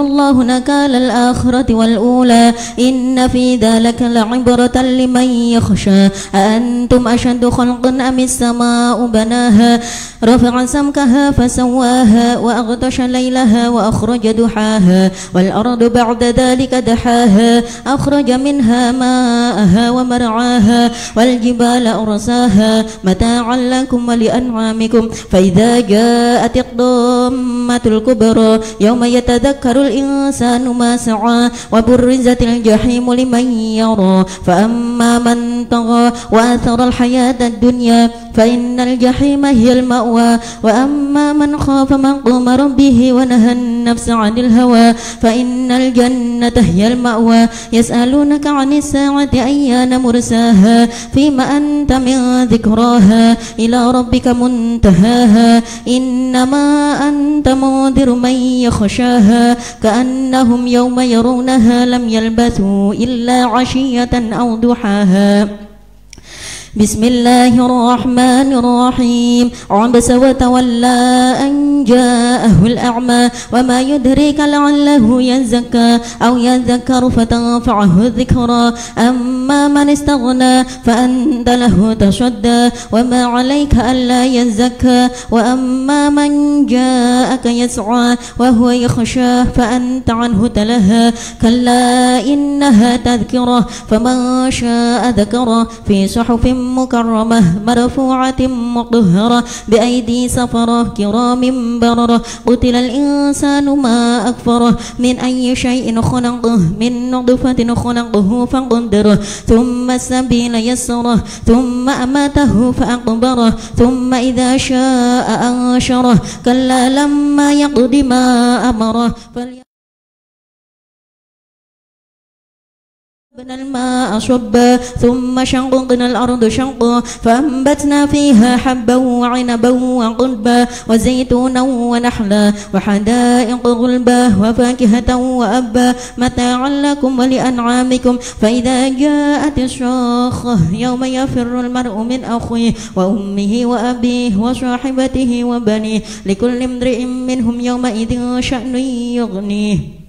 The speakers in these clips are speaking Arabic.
الله نكال الآخرة والأولى إن في ذلك لعبرة لمن يخشى أأنتم أشد خلقا أم السماء بناها رفع سمكها فسواها وأغطش ليلها وأخرج دحاها والأرض بعد ذلك دحاها أخرج منها ماءها ومرعاها والجبال أرساها متاعا لكم ولأنعامكم فإذا جاءت الضامة الكبرى يوم يتذكر الإنسان ما سعى وبرزت الجحيم لمن يرى فأما من طغى وآثر الحياة الدنيا فإن الجحيم هي المأوى وأما من خاف مقام ربه ونهى النفس عن الهوى فإن الجنة هي المأوى يسألونك عن الساعة أيان مرساها فيما أنت من ذكراها إلى ربك منتهاها إنما أنت منذر من يخشاها كأنهم يوم يرونها لم يلبثوا إلا عشية أو ضحاها بسم الله الرحمن الرحيم عبس وتولى أن جاءه الأعمى وما يدريك لعله يزكى أو يذكر فتنفعه الذكرى أما من استغنى فأنت له تصدى وما عليك ألا يزكى وأما من جاءك يسعى وهو يخشى فأنت عنه تلهى كلا إنها تذكرة فمن شاء ذكره في صحف مكرمة مرفوعة مطهرة بأيدي سفرة كرام بررة قتل الإنسان ما أكفره من أي شيء خلقه من نطفة خلقه فقدره ثم السبيل يسره ثم أماته فأقبره ثم إذا شاء أنشره كلا لما يقض ما أمره بنا الماء صبا ثم شققنا الأرض شقا فأنبتنا فيها حبا وعنبا وقلبا وزيتونا ونحلا وحدائق غلبا وفاكهة وأبا متاعا لكم ولأنعامكم فإذا جاءت الشاخة يوم يفر المرء من أخيه وأمه وأبيه وصاحبته وبنيه لكل امرئ منهم يومئذ شأن يغنيه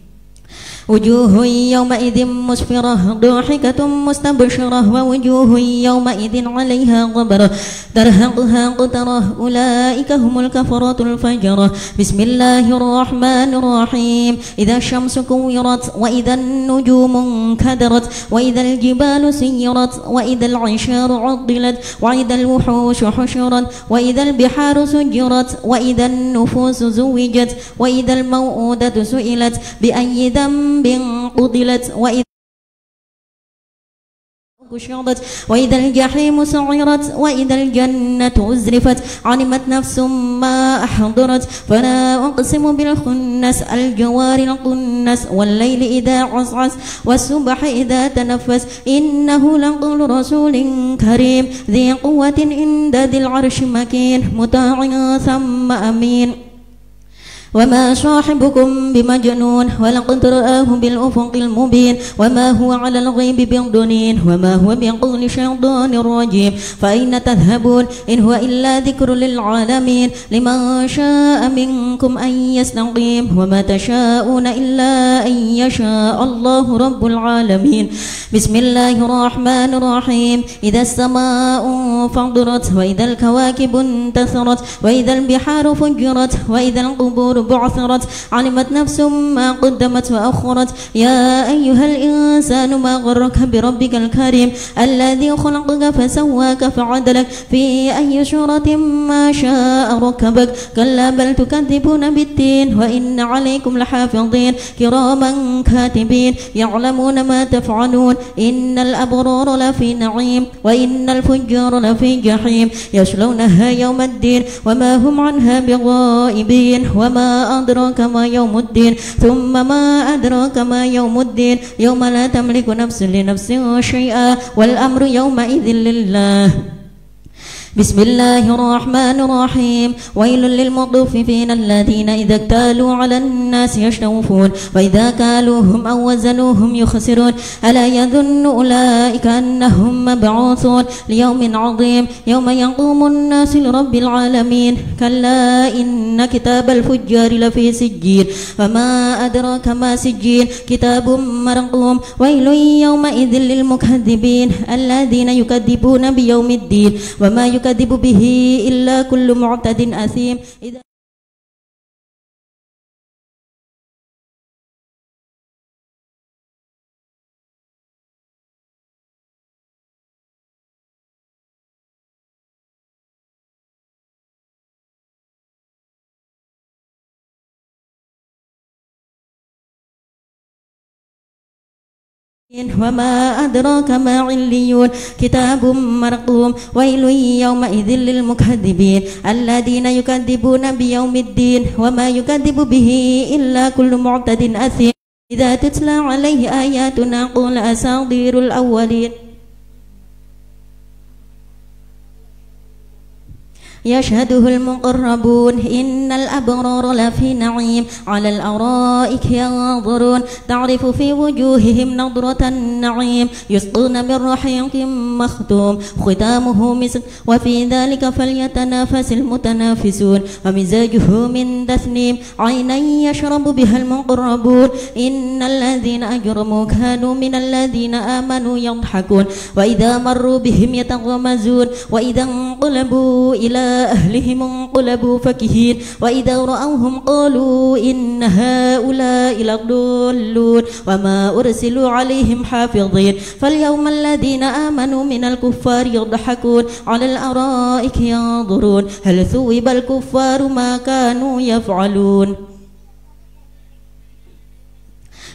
وجوه يومئذ مسفرة ضاحكة مستبشرة ووجوه يومئذ عليها غبرة ترهقها قترة أولئك هم الكفرة الفجرة بسم الله الرحمن الرحيم إذا الشمس كورت وإذا النجوم انكدرت وإذا الجبال سيرت وإذا العشار عطلت وإذا الوحوش حشرت وإذا البحار سجرت وإذا النفوس زوجت وإذا الموءودة سئلت بأي ذنب قتلت وإذا الجحيم سعرت وإذا الجنة أزلفت علمت نفس ما أحضرت فلا أقسم بالخنس الجوار القنس والليل إذا عسعس والصبح إذا تنفس إنه لقول رسول كريم ذي قوة عند ذي العرش مكين مطاع ثم أمين وما صاحبكم بمجنون ولقد رآه بالأفق المبين وما هو على الغيب بضنين وما هو بقول شيطان رجيم فأين تذهبون إن هو إلا ذكر للعالمين لمن شاء منكم أن يستقيم وما تشاءون إلا أن يشاء الله رب العالمين بسم الله الرحمن الرحيم إذا السماء انفطرت وإذا الكواكب انتثرت وإذا البحار فجرت وإذا القبور بعثرت علمت نفس ما قدمت وأخرت يا أيها الإنسان ما غرك بربك الكريم الذي خلقك فسواك فعدلك في أي صورة ما شاء ركبك كلا بل تكذبون بالدين وإن عليكم لحافظين كراما كاتبين يعلمون ما تفعلون إن الأبرار لفي نعيم وإن الفجار لفي جحيم يصلونها يوم الدين وما هم عنها بغائبين وما أدراك ما يوم الدين ثم ما أدراك ما يوم الدين يوم لا تملك نفس لنفس شيئا والأمر يومئذ لله بسم الله الرحمن الرحيم ويل للمطففين الذين إذا اكتالوا على الناس يستوفون وإذا كالوهم أو وزنوهم يخسرون ألا يظن أولئك أنهم مبعوثون ليوم عظيم يوم يقوم الناس لرب العالمين كلا إن كتاب الفجار لفي سجين وما أدراك ما سجين كتاب مرقوم ويل يومئذ للمكذبين الذين يكذبون بيوم الدين وما يكذب به إلا كل معتد أثيم وما أدراك ما عليون كتاب مرقوم ويل يومئذ للمكذبين الذين يكذبون بيوم الدين وما يكذب به إلا كل معتد أثيم إذا تتلى عليه آياتنا قل أساطير الأولين يشهده المقربون إن الأبرار لفي نعيم على الأرائك ينظرون تعرف في وجوههم نضرة النعيم يسقون من رحيق مختوم ختامه مسك وفي ذلك فليتنافس المتنافسون ومزاجه من تسنيم عينا يشرب بها المقربون إن الذين أجرموا كانوا من الذين آمنوا يضحكون وإذا مروا بهم يتغمزون وإذا انقلبوا إلى أهلهم انقلبوا فكهين وإذا رأوهم قالوا إن هؤلاء لضالون وما أرسلوا عليهم حافظين فاليوم الذين آمنوا من الكفار يضحكون على الأرائك ينظرون هل ثوب الكفار ما كانوا يفعلون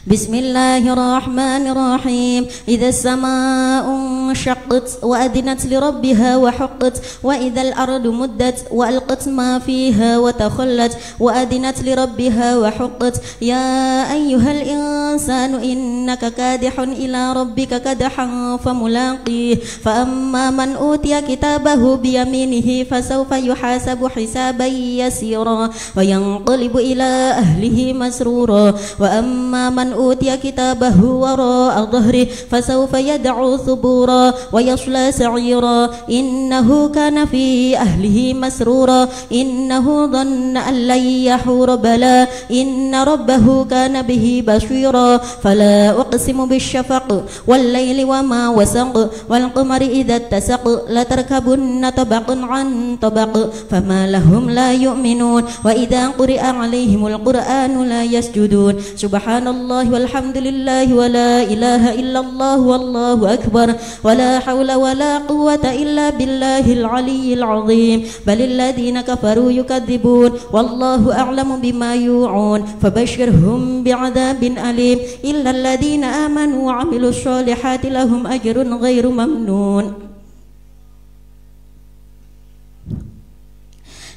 بسم الله الرحمن الرحيم إذا السماء انشقت وأذنت لربها وحقت وإذا الأرض مدت وألقت ما فيها وتخلت وأذنت لربها وحقت يا أيها الإنسان إنك كادح إلى ربك كدحا فملاقيه فأما من أوتي كتابه بيمينه فسوف يحاسب حسابا يسيرا وينقلب إلى أهله مسرورا وأما من أوتي كتابه وراء ظهره فسوف يدعو ثبورا ويصلى سعيرا إنه كان في أهله مسرورا إنه ظن أن لن يحور بلى إن ربه كان به بصيرا فلا أقسم بالشفق والليل وما وسق والقمر إذا اتسق لتركبن طبقا عن طبق فما لهم لا يؤمنون وإذا قرئ عليهم القرآن لا يسجدون سبحان الله والحمد لله ولا إله إلا الله والله أكبر ولا حول ولا قوة إلا بالله العلي العظيم بل الذين كفروا يكذبون والله أعلم بما يوعون فبشرهم بعذاب أليم إلا الذين آمنوا وعملوا الصالحات لهم أجر غير ممنون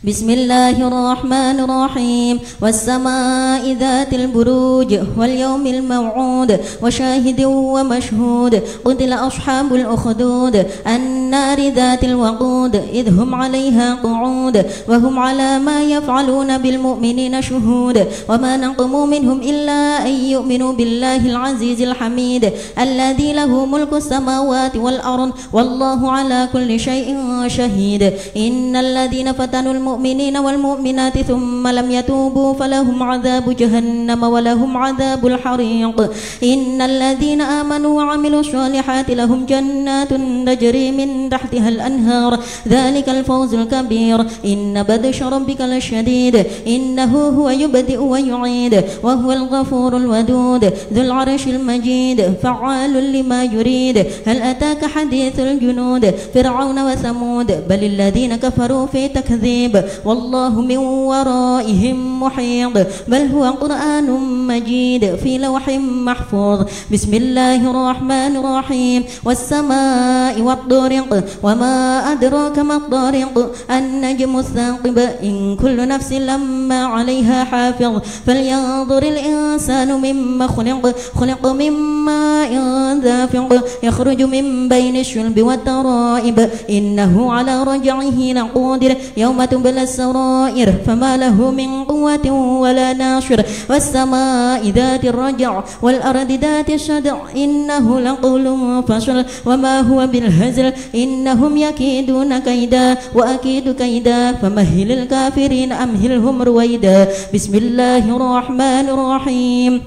بسم الله الرحمن الرحيم والسماء ذات البروج واليوم الموعود وشاهد ومشهود قتل أصحاب الأخدود النار ذات الوقود إذ هم عليها قعود وهم على ما يفعلون بالمؤمنين شهود وما نقموا منهم إلا أن يؤمنوا بالله العزيز الحميد الذي له ملك السماوات والأرض والله على كل شيء شهيد إن الذين فتنوا المؤمنين والمؤمنات ثم لم يتوبوا فلهم عذاب جهنم ولهم عذاب الحريق إن الذين آمنوا وعملوا الصالحات لهم جنات تجري من تحتها الأنهار ذلك الفوز الكبير إن بدش ربك لشديد إنه هو يبدئ ويعيد وهو الغفور الودود ذو العرش المجيد فعال لما يريد هل أتاك حديث الجنود فرعون وثمود بل الذين كفروا في تكذيب غائب والله من ورائهم محيط بل هو قرآن مجيد في لوح محفوظ. بسم الله الرحمن الرحيم والسماء والطارق وما أدراك ما الطارق النجم الثاقب إن كل نفس لما عليها حافظ فلينظر الإنسان مما خلق من ماء دافق يخرج من بين الشلب والترائب إنه على رجعه لقادر يوم تبلى السرائر فما له من قوة ولا ناشر والسماء ذات الرجع والأرض ذات الشدع إنه لقول فصل وما هو بالهزل إنهم يكيدون كيدا وأكيد كيدا فمهل الكافرين أمهلهم رويدا. بسم الله الرحمن الرحيم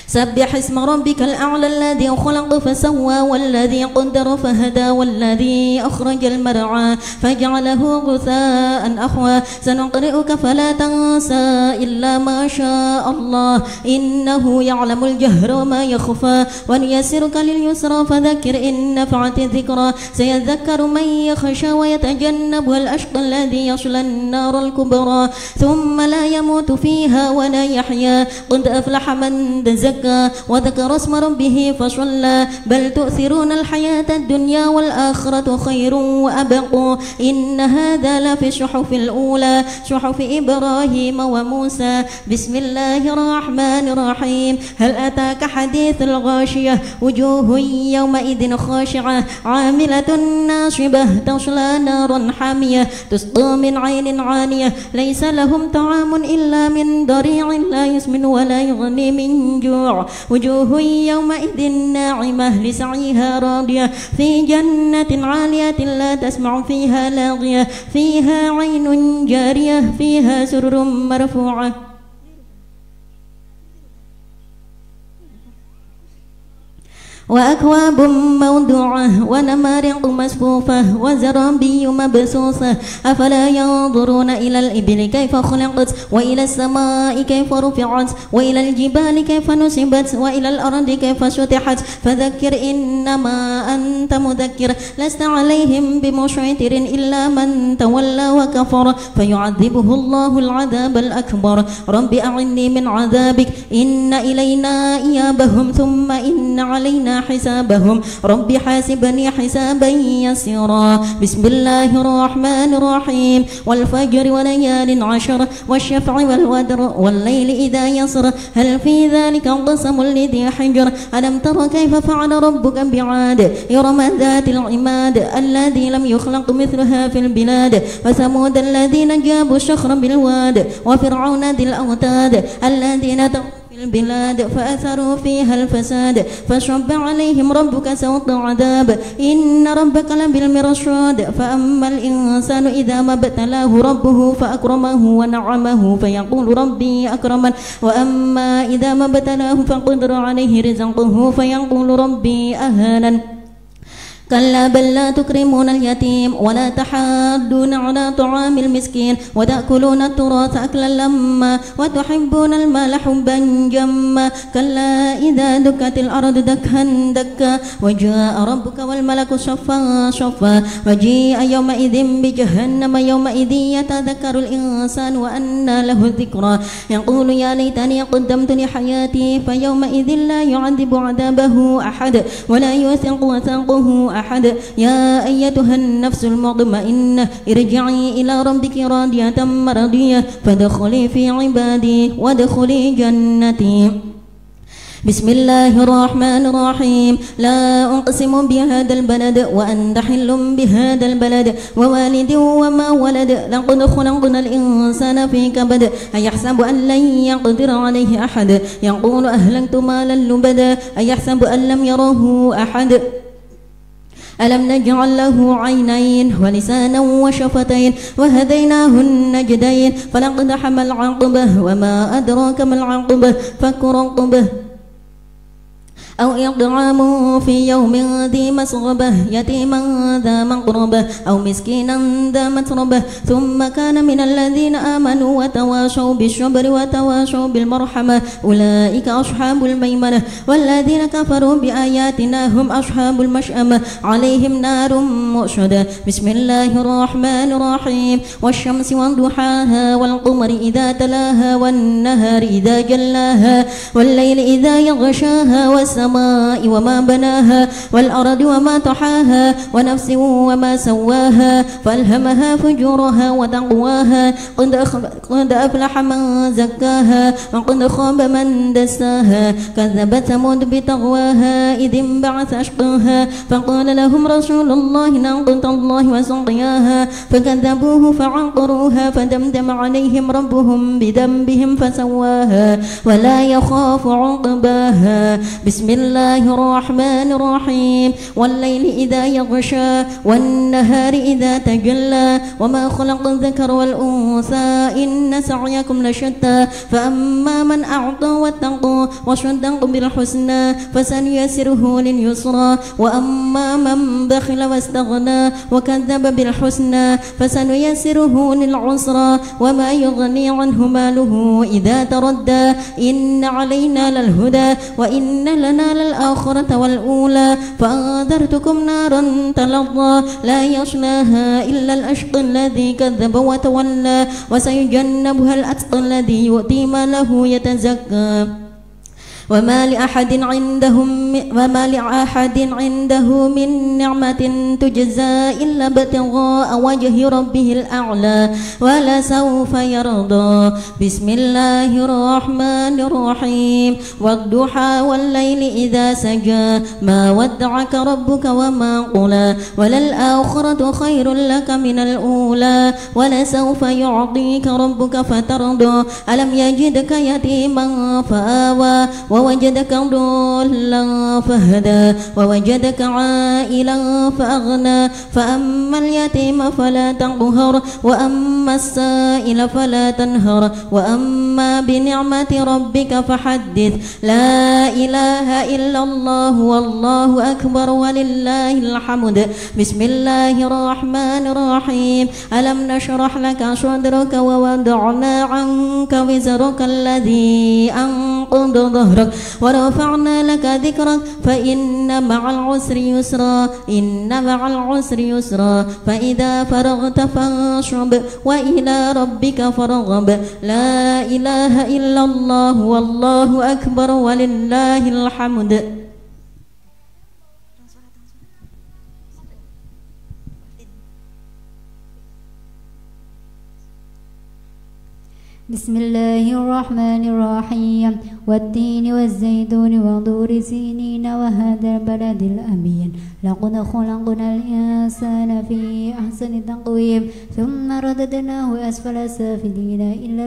سبح اسم ربك الأعلى الذي خلق فسوى والذي قدر فهدى والذي أخرج المرعى فجعله غثاء أحوى سنقرئك فلا تنسى إلا ما شاء الله إنه يعلم الجهر وما يخفى ونيسرك لليسرى فذكر إن نفعت الذكرى سيذكر من يخشى ويتجنبها الأشقى الذي يصلى النار الكبرى ثم لا يموت فيها ولا يحيا قد أفلح من تزكى وذكر اسم ربه فصلى بل تؤثرون الحياة الدنيا والآخرة خير وأبقى إن هذا لفي الصحف الأولى صحف إبراهيم وموسى. بسم الله الرحمن الرحيم هل أتاك حديث الغاشية وجوه يومئذ خاشعة عاملة ناصبة تصلى نارا حامية تسقى من عين عانية ليس لهم طعام إلا من ضريع لا يسمن ولا يغني من جوع وجوه يومئذ ناعمة لسعيها راضية في جنة عالية لا تسمع فيها لاغية فيها عين جارية فيها سرر مرفوعة وأكواب موضوعة ونمارق مصفوفة وزرابي مبثوثة أفلا ينظرون إلى الإبل كيف خلقت وإلى السماء كيف رفعت وإلى الجبال كيف نصبت وإلى الأرض كيف سطحت فذكر إنما أنت مذكر لست عليهم بمسيطر إلا من تولى وكفر فيعذبه الله العذاب الأكبر. رب أعني من عذابك إن إلينا إيابهم ثم إن علينا حسابهم رب حاسبني حسابا يسيرا. بسم الله الرحمن الرحيم والفجر وليال عشر والشفع والوتر والليل إذا يسر هل في ذلك قسم لذي حجر ألم تر كيف فعل ربك بعاد إرم ذات العماد الذي لم يخلق مثلها في البلاد وثمود الذين جابوا الصخر بالواد وفرعون ذي الأوتاد الذين في البلاد فأثروا فيها الفساد فصب عليهم ربك سوط عذاب إن ربك لبالمرصاد فأما الإنسان إذا ما ابتلاه ربه فأكرمه ونعمه فيقول ربي أكرمن وأما إذا ما ابتلاه فقدر عليه رزقه فيقول ربي أهانن كلا بل لا تكرمون اليتيم ولا تحاضون على طعام المسكين وتأكلون التراث أكلا لما وتحبون المال حبا جما كلا إذا دكت الأرض دكا دكا وجاء ربك والملك صفا صفا وجيء يومئذ بجهنم يومئذ يتذكر الإنسان وأنى له الذكرى يقول يا ليتني قدمت لحياتي فيومئذ لا يعذب عذابه أحد ولا يوثق وثاقه أحد يا أيتها النفس المطمئنة ارجعي إلى ربك راضية مرضية فادخلي في عبادي وادخلي جنتي. بسم الله الرحمن الرحيم لا أقسم بهذا البلد وأنت حل بهذا البلد ووالد وما ولد لقد خلقنا الإنسان في كبد أيحسب أن لن يقدر عليه أحد يقول أهلكت مالا لبدا أيحسب أن لم يره أحد ألم نجعل له عينين ولسانا وشفتين وهديناه النجدين فلقد حمل العقبة وما أدراك ما العقبة فك رقبة أو إطعام في يوم ذي مسغبة يتيما ذا مقربة أو مسكينا ذا متربة ثم كان من الذين آمنوا وتواصوا بالصبر وتواصوا بالمرحمة أولئك أصحاب الميمنة والذين كفروا بآياتنا هم أصحاب المشأمة عليهم نار مؤصدة. بسم الله الرحمن الرحيم والشمس وضحاها والقمر إذا تلاها والنهار إذا جلاها والليل إذا يغشاها والسماء وما بناها والأرض وما طحاها ونفس وما سواها فألهمها فجورها وتقواها قد أفلح من زكاها وقد خاب من دساها كذبت ثمود بتقواها إذ انبعث أشقاها فقال لهم رسول الله ناقة الله وسقياها فكذبوه فعقروها فدمدم عليهم ربهم بذنبهم فسواها ولا يخاف عقباها. بسم الله الرحمن الرحيم والليل إذا يغشى والنهار إذا تجلى وما خلق الذكر والأنثى إن سعيكم لشتى فأما من أعطى واتقى وصدق بالحسنى فسنيسره لليسرى وأما من بخل واستغنى وكذب بالحسنى فسنيسره للعسرى وما يغني عنه ماله إذا تردى إن علينا للهدى وإن لنا للآخرة والأولى فأنذرتكم نارا تلظى لا يصلاها إلا الأشقى الذي كذب وتولى وسيجنبها الأتقى الذي يؤتي ماله يتزكى وما لأحد عنده من نعمة تجزى إلا ابتغاء وجه ربه الأعلى ولسوف يرضى. بسم الله الرحمن الرحيم والضحى والليل إذا سجى ما ودعك ربك وما قلى وللآخرة خير لك من الأولى ولسوف يعطيك ربك فترضى ألم يجدك يتيما فآوى ووجدك ضالا فهدى ووجدك عائلا فأغنى فأما اليتيم فلا تقهر وأما السائل فلا تنهر وأما بنعمة ربك فحدث لا إله إلا الله والله أكبر ولله الحمد. بسم الله الرحمن الرحيم ألم نشرح لك صدرك ووضعنا عنك وزرك الذي أنقض ظهرك ورفعنا لك ذكرك فإن مع العسر يسرا إن مع العسر يسرا فإذا فرغت فانصب وإلى ربك فارغب لا إله إلا الله والله أكبر ولله الحمد. بسم الله الرحمن الرحيم والتين والزيتون وطور سينين وهذا البلد الأمين لقد خلقنا الإنسان في أحسن تقويم ثم رددناه أسفل سافلين إلا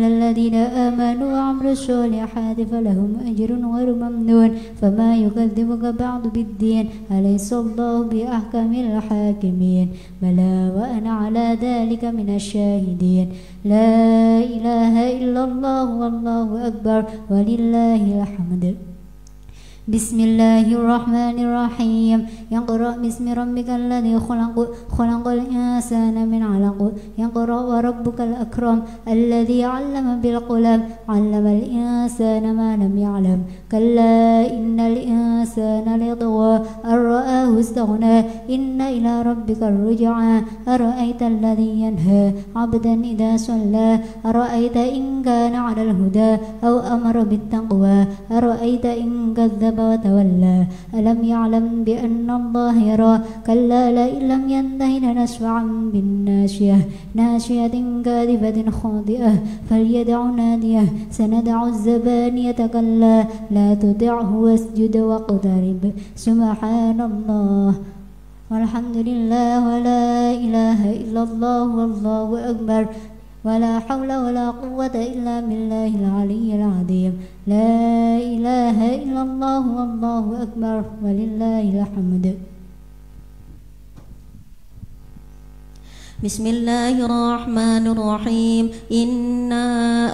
الذين آمنوا وعملوا الصالحات فلهم أجر غير ممنون فما يكذبك بعد بالدين أليس الله بأحكم الحاكمين بلى وأنا على ذلك من الشاهدين لا إله إلا الله والله أكبر ولله الحمد. بسم الله الرحمن الرحيم يقرأ باسم ربك الذي خلق الإنسان من علق يقرأ وربك الأكرم الذي علم بالقلم علم الإنسان ما لم يعلم كلا إن الإنسان ليطغى أن رآه استغنى إن إلى ربك الرجعى أرأيت الذي ينهى عبدا إذا صلى أرأيت إن كان على الهدى أو أمر بالتقوى أرأيت إن كذب وتولى ألم يعلم بأن الله يرى كلا لئن لم ينته لنسفعا بالناشية ناشية كاذبة خاطئة فليدع ناديه سندع الزبانية كلا لا تطعه واسجد واقترب سبحان الله والحمد لله ولا إله إلا الله والله أكبر ولا حول ولا قوة إلا بالله العلي العظيم لا إله إلا الله والله أكبر ولله الحمد. بسم الله الرحمن الرحيم إنا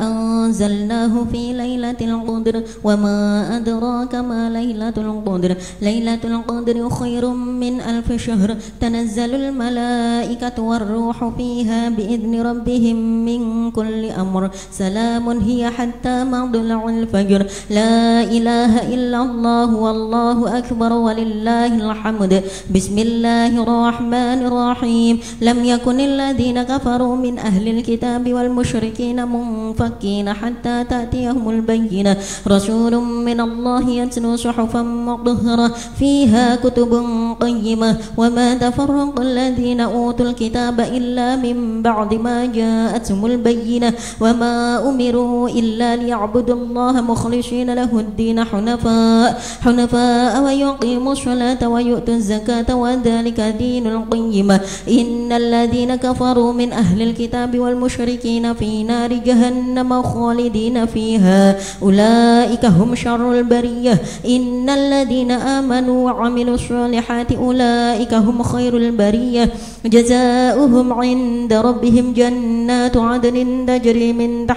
أنزلناه في ليلة القدر وما أدراك ما ليلة القدر ليلة القدر خير من 1000 شهر تنزل الملائكة والروح فيها بإذن ربهم من كل أمر سلام هي حتى مطلع الفجر لا إله إلا الله والله أكبر ولله الحمد بسم الله الرحمن الرحيم لم يكن الذين كفروا من أهل الكتاب والمشركين منفكين حتى تأتيهم البينة رسول من الله يتلو صحفا مطهرة فيها كتب قيمة وما تفرق الذين أوتوا الكتاب إلا من بعد ما جاءتهم البينة وما أمروا إلا ليعبدوا الله مخلصين له الدين حنفاء ويقيموا الصلاة ويؤتوا الزكاة وذلك دين القيمة إن الذين كفروا من أهل الكتاب والمشركين في نار جهنم خالدين فيها أولئك هم شر البرية إن الذين آمنوا وعملوا الصالحات أولئك هم خير البرية جزاؤهم عند ربهم جنات عدن تجري من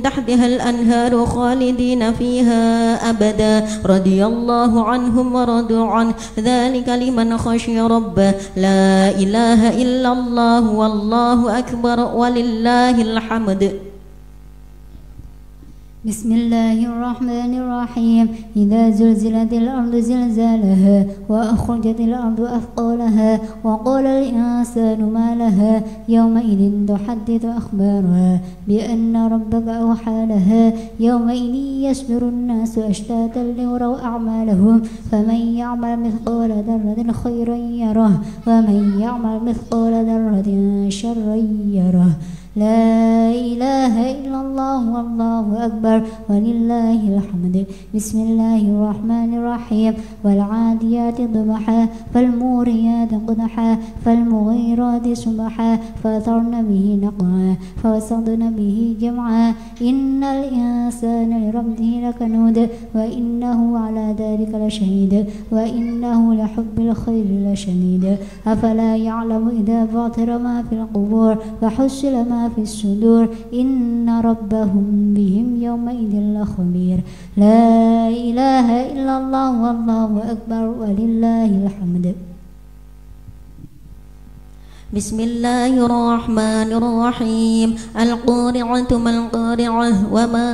تحتها الأنهار خالدين فيها أبدا رضي الله عنهم ورضوا عنه ذلك لمن خشي ربه لا إله إلا الله والله أكبر ولله الحمد بسم الله الرحمن الرحيم إذا زلزلت الأرض زلزالها وأخرجت الأرض أثقالها وقال الإنسان ما لها يومئذ تحدث أخبارها بأن ربك أوحى لها يومئذ يصدر الناس أشتاتا ليروا أعمالهم فمن يعمل مثقال ذرة خيرا يره ومن يعمل مثقال ذرة شرا يره لا إله إلا الله والله أكبر ولله الحمد بسم الله الرحمن الرحيم والعاديات ضبحا فالموريات قدحا فالمغيرات صبحا فأثرن به نقعا فوسطن به جمعا إن الإنسان لربه لكنود وإنه على ذلك لشهيد وإنه لحب الخير لشديد أفلا يعلم إذا بعثر ما في القبور وحصل ما في الصدور إن ربهم بهم يومئذ لخبير لا إله إلا الله والله أكبر ولله الحمد بسم الله الرحمن الرحيم القارعة ما القارعة وما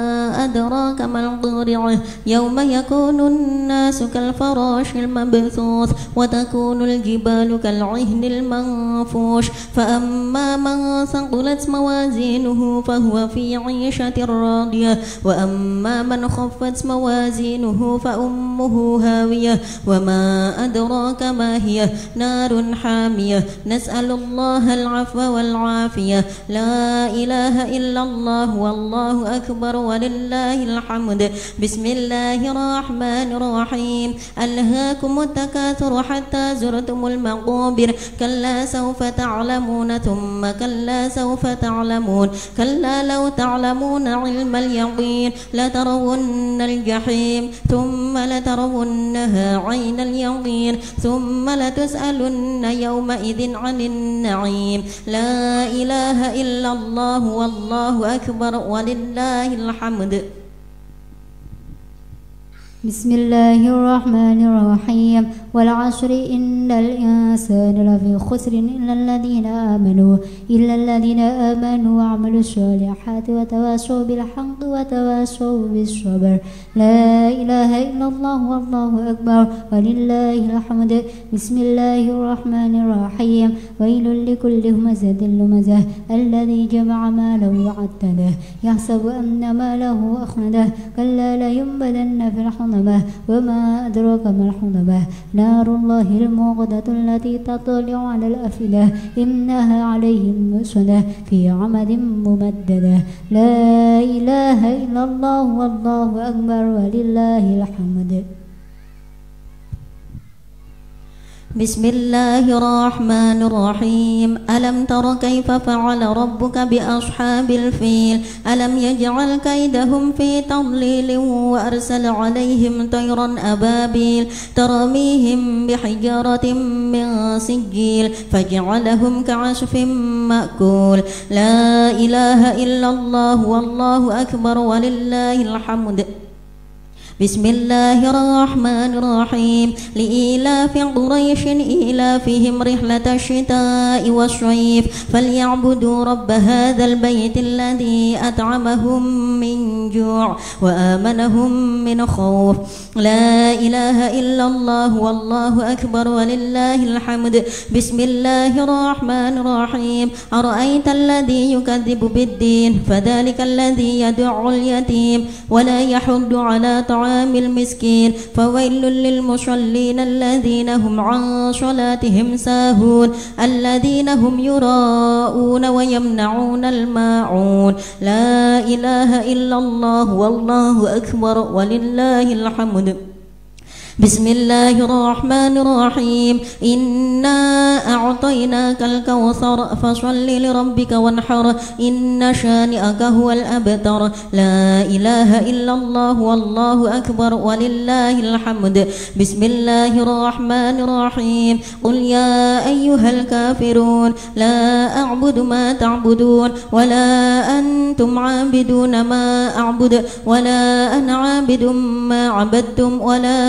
أدراك ما القارعة يوم يكون الناس كالفراش المبثوث وتكون الجبال كالعهن المنفوش فأما من ثقلت موازينه فهو في عيشة راضية وأما من خفت موازينه فأمه هاوية وما أدراك ما هي نار حامية نسأل الله العفو والعافية لا إله إلا الله والله أكبر ولله الحمد بسم الله الرحمن الرحيم ألهاكم التكاثر حتى زرتم المقابر كلا سوف تعلمون ثم كلا سوف تعلمون كلا لو تعلمون علم اليقين لترون الجحيم ثم لترونها عين اليقين ثم لتسألن يومئذ عن النعيم لا إله إلا الله والله أكبر ولله الحمد بسم الله الرحمن الرحيم والعصر إن الإنسان لفي خسر إلا الذين آمنوا وعملوا الصالحات وتواصوا بالحق وتواصوا بالصبر لا إله إلا الله والله أكبر ولله الحمد بسم الله الرحمن الرحيم ويل لكل همزة لمزة الذي جمع ماله وعدده يحسب أن ماله أخلده كلا لينبذن في الحطمة وما أدراك ما الحطمة نار الله الموقدة التي تطلع على الأفئدة إنها عليهم مؤصدة في عمد ممددة لا إله إلا الله والله أكبر ولله الحمد بسم الله الرحمن الرحيم ألم تر كيف فعل ربك بأصحاب الفيل ألم يجعل كيدهم في تضليل وأرسل عليهم طيرا أبابيل ترميهم بحجارة من سجيل فجعلهم كعصف مأكول لا إله إلا الله والله أكبر ولله الحمد بسم الله الرحمن الرحيم لإيلاف قريش إيلافهم رحلة الشتاء والصيف فليعبدوا رب هذا البيت الذي أطعمهم من جوع وآمنهم من خوف لا إله إلا الله والله أكبر ولله الحمد بسم الله الرحمن الرحيم أرأيت الذي يكذب بالدين فذلك الذي يدع اليتيم ولا يحض على طعام المسكين فويل للمصلين الذين هم عن صلاتهم ساهون الذين هم يراءون ويمنعون الماعون لا إله إلا الله والله أكبر ولله الحمد بسم الله الرحمن الرحيم إنا أعطيناك الكوثر فصل لربك وانحر إن شانئك هو الأبتر لا إله إلا الله والله أكبر ولله الحمد بسم الله الرحمن الرحيم قل يا أيها الكافرون لا أعبد ما تعبدون ولا أنتم عابدون ما أعبد ولا أنا عابد ما عبدتم ولا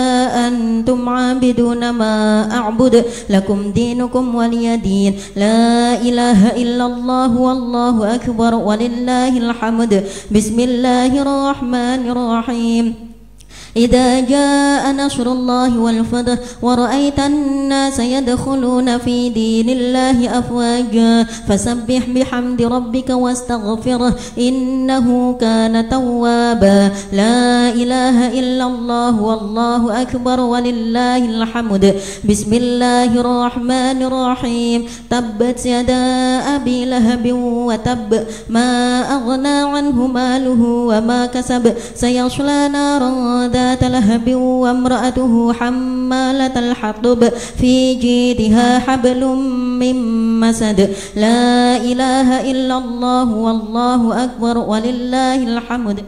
أنتم عابدون ما أعبد لكم دينكم ولي دين لا إله إلا الله والله أكبر ولله الحمد بسم الله الرحمن الرحيم إذا جاء نصر الله والفتح ورأيت الناس يدخلون في دين الله أفواجا فسبح بحمد ربك واستغفره إنه كان توابا لا إله إلا الله والله أكبر ولله الحمد بسم الله الرحمن الرحيم تبت يدا أبي لهب وتب ما أغنى عنه ماله وما كسب سيصلى نارا ذات لهب وامرأته حمالة الحطب في جيدها حبل من مسد لا إله إلا الله والله أكبر ولله الحمد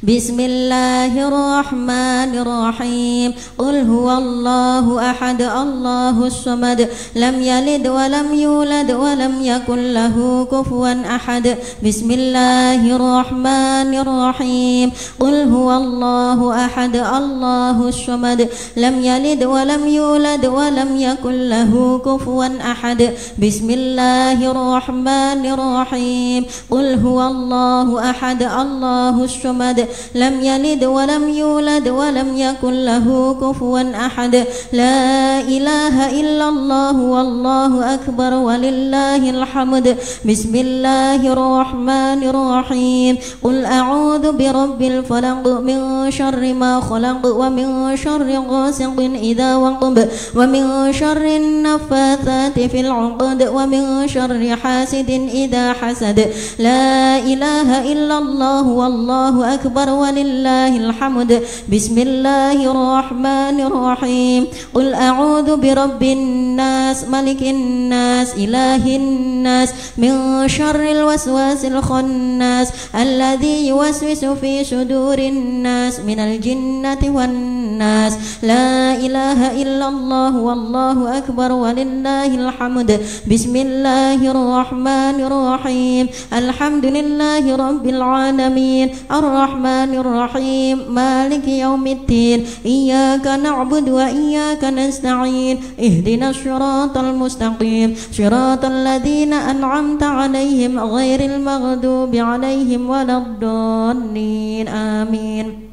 بسم الله الرحمن الرحيم قل هو الله أحد الله الصمد لم يلد ولم يولد ولم يكن له كفوا أحد بسم الله الرحمن الرحيم قل هو الله أحد الله الصمد لم يلد ولم يولد ولم يكن له كفوا أحد بسم الله الرحمن الرحيم قل هو الله أحد الله الصمد لم يلد ولم يولد ولم يكن له كفوا أحد لا إله إلا الله والله أكبر ولله الحمد بسم الله الرحمن الرحيم قل أعوذ برب الفلق من شر ما خلق ومن شر غاسق إذا وقب ومن شر النفاثات في العقد ومن شر حاسد إذا حسد لا إله إلا الله والله أكبر ولله الحمد بسم الله الرحمن الرحيم قل أعوذ برب الناس ملك الناس إله الناس من شر الوسواس الخناس الذي يوسوس في صدور الناس من الجنة والناس لا إله إلا الله والله أكبر ولله الحمد بسم الله الرحمن الرحيم الحمد لله رب العالمين الرحمن الرحيم مالك يوم الدين إياك نعبد وإياك نستعين اهدنا الصراط المستقيم صراط الذين أنعمت عليهم غير المغضوب عليهم ولا الضالين آمين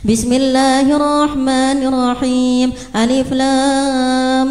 بسم الله الرحمن الرحيم ألف لام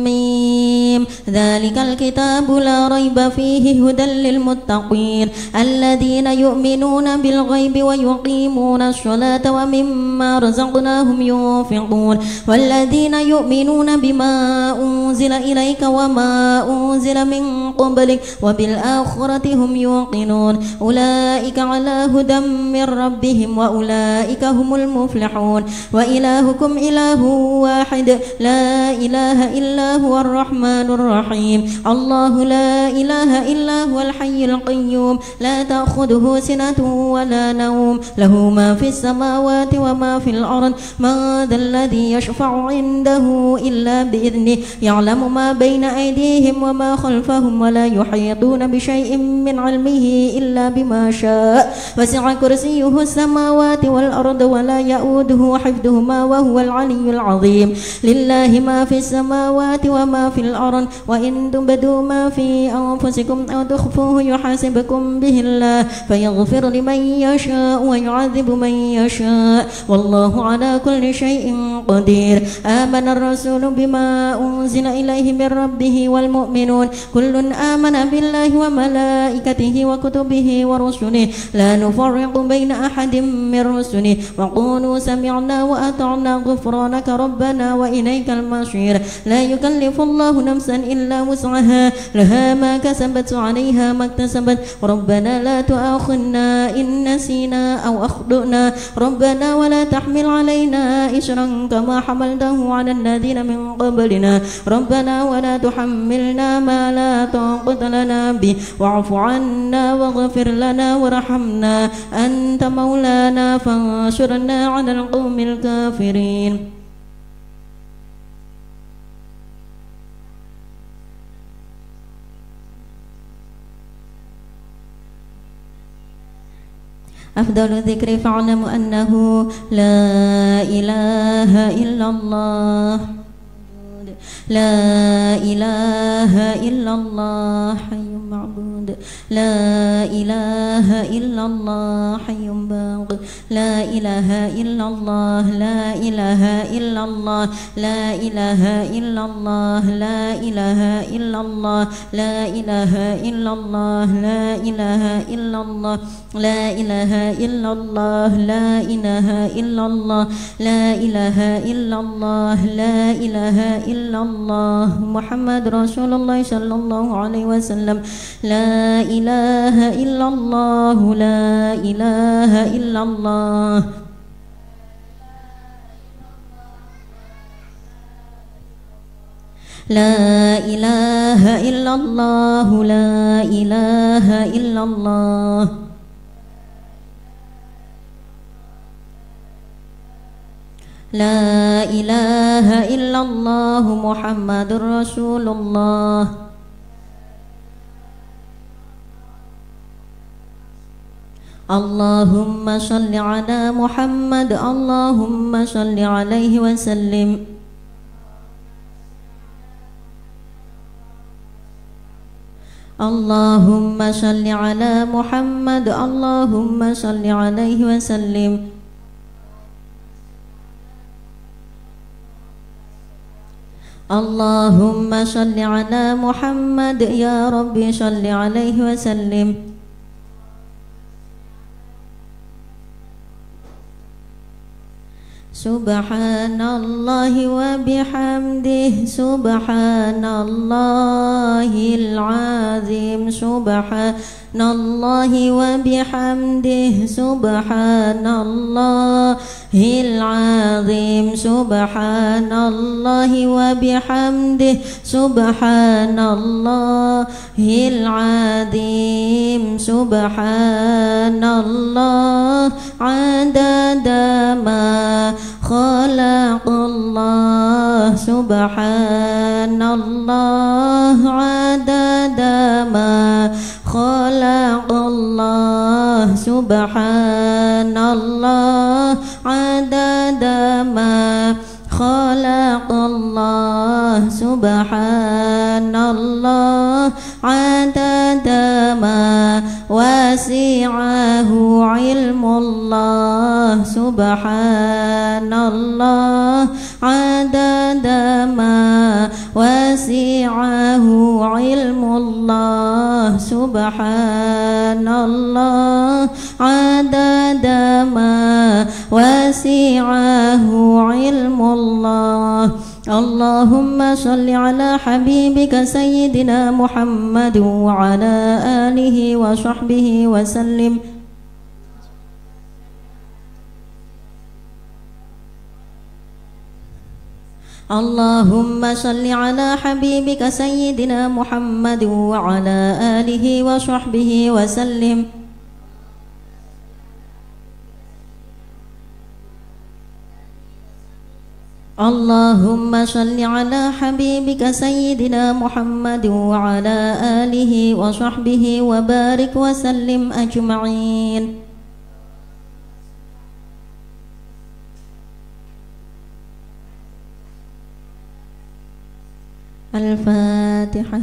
ميم ذلك الكتاب لا ريب فيه هدى للمتقين الذين يؤمنون بالغيب ويقيمون الصلاة ومما رزقناهم ينفقون والذين يؤمنون بما أنزل إليك وما أنزل من قبلك وبالآخرة هم يوقنون أولئك على هدى من ربهم وأولئك هم المفلحون وإلهكم إله واحد لا إله إلا هو الرحمن الرحيم الله لا إله إلا هو الحي القيوم لا تأخذه سنة ولا نوم له ما في السماوات وما في الأرض من ذا الذي يشفع عنده إلا بإذنه يعلم ما بين أيديهم وما خلفهم ولا يحيطون بشيء من علمه إلا بما شاء وسع كرسيه السماوات والأرض ولا يؤوده حفظهما وهو العلي العظيم لله ما في السماوات وما في الأرض وإن تبدوا ما في أنفسكم أو تخفوه يحاسبكم به الله فيغفر لمن يشاء ويعذب من يشاء والله على كل شيء قدير آمن الرسول بما أنزل إليه من ربه والمؤمنون كل آمن بالله وملائكته وكتبه ورسله لا نفرق بين أحد من رسله وقولوا سمعنا وأطعنا غفرانك ربنا وإليك المصير لا يكلف الله نفسا إلا وسعها لها ما كسبت عليها ما اكتسبت ربنا لا تؤاخذنا إن نسينا أو أخطأنا ربنا ولا تحمل علينا إصرا كما حملته على الذين من قبلنا ربنا ولا تحملنا ما لا طاقة لنا به واعف عنا واغفر لنا وارحمنا أنت مولانا فانصرنا على القوم الكافرين أفضل الذكر فاعلم أنه لا إله إلا الله لا إله إلا الله حي معبود لا إله إلا الله حي باق لا إله إلا الله لا إله إلا الله لا إله إلا الله لا إله إلا الله لا إله إلا الله لا إله إلا الله لا إله إلا الله لا إله إلا الله لا إله إلا الله لا إله إلا الله محمد رسول الله صلى الله عليه وسلم لا إله إلا الله لا إله إلا الله لا إله إلا الله لا إله إلا الله لا إله إلا الله محمد رسول الله اللهم صل على محمد اللهم صل عليه وسلم اللهم صل على محمد اللهم صل عليه وسلم اللهم صل على محمد يا ربي صل عليه وسلم سبحان الله وبحمده سبحان الله العظيم سبحان الله وبحمده سبحان الله العظيم سبحان الله وبحمده سبحان الله العظيم سبحان الله عدد ما خلق الله سبحان الله عدد ما خلق الله سبحان الله عدد ما خلق الله سبحان الله عدد ما وسعه علم الله سبحان الله عدد ما وسعه علم الله سبحان الله عدد ما وسعه علم الله اللهم صل على حبيبك سيدنا محمد وعلى آله وصحبه وسلم اللهم صل على حبيبك سيدنا محمد وعلى آله وصحبه وسلم. اللهم صل على حبيبك سيدنا محمد وعلى آله وصحبه وبارك وسلم أجمعين. الفاتحة.